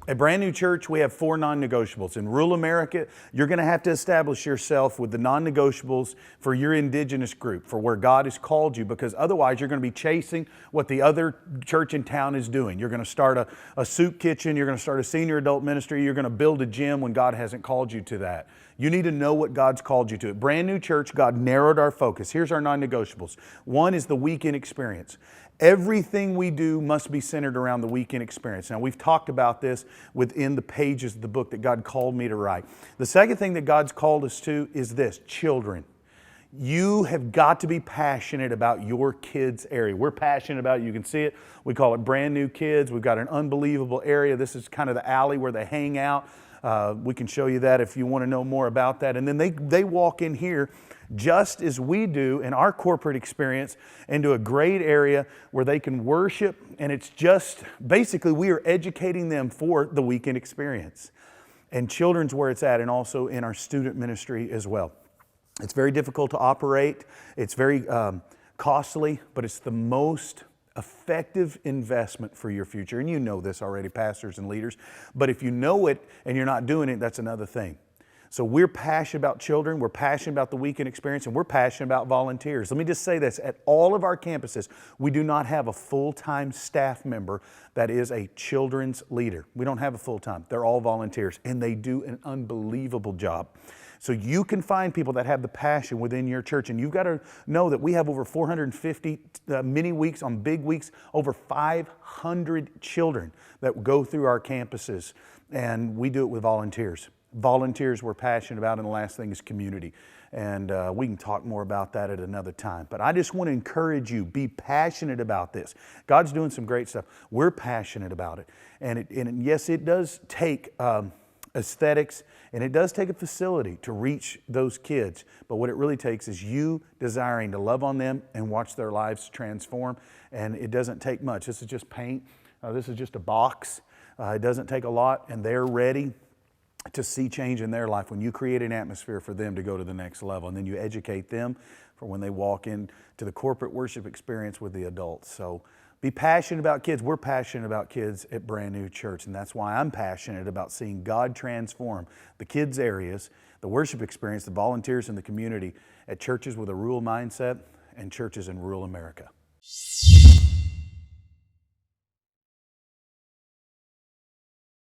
At Brand New Church, we have 4 non-negotiables. In rural America, you're going to have to establish yourself with the non-negotiables for your indigenous group, for where God has called you, because otherwise you're going to be chasing what the other church in town is doing. You're going to start a soup kitchen, you're going to start a senior adult ministry, you're going to build a gym when God hasn't called you to that. You need to know what God's called you to. At Brand New Church, God narrowed our focus. Here's our non-negotiables. One is the weekend experience. Everything we do must be centered around the weekend experience. Now, we've talked about this within the pages of the book that God called me to write. The second thing that God's called us to is this: children. You have got to be passionate about your kids' area. We're passionate about it. You can see it. We call it Brand New Kids. We've got an unbelievable area. This is kind of the alley where they hang out. We can show you that if you want to know more about that. And then they walk in here just as we do in our corporate experience into a great area where they can worship. And it's just basically we are educating them for the weekend experience. And children's where it's at, and also in our student ministry as well. It's very difficult to operate. It's very costly, but it's the most effective investment for your future. And you know this already, pastors and leaders. But if you know it and you're not doing it, that's another thing. So we're passionate about children, we're passionate about the weekend experience, and we're passionate about volunteers. Let me just say this: at all of our campuses, we do not have a full-time staff member that is a children's leader. We don't have a full-time. They're all volunteers, and they do an unbelievable job. So you can find people that have the passion within your church, and you've got to know that we have over 450 mini weeks, on big weeks, over 500 children that go through our campuses, and we do it with volunteers. Volunteers we're passionate about, and the last thing is community. And we can talk more about that at another time. But I just want to encourage you, be passionate about this. God's doing some great stuff. We're passionate about it. And yes, it does take aesthetics, and it does take a facility to reach those kids. But what it really takes is you desiring to love on them and watch their lives transform. And it doesn't take much. This is just paint. This is just a box. It doesn't take a lot, and they're ready to see change in their life when you create an atmosphere for them to go to the next level. And then you educate them for when they walk into the corporate worship experience with the adults. So be passionate about kids. We're passionate about kids at Brand New Church, and that's why I'm passionate about seeing God transform the kids' areas, the worship experience, the volunteers in the community at churches with a rural mindset and churches in rural America.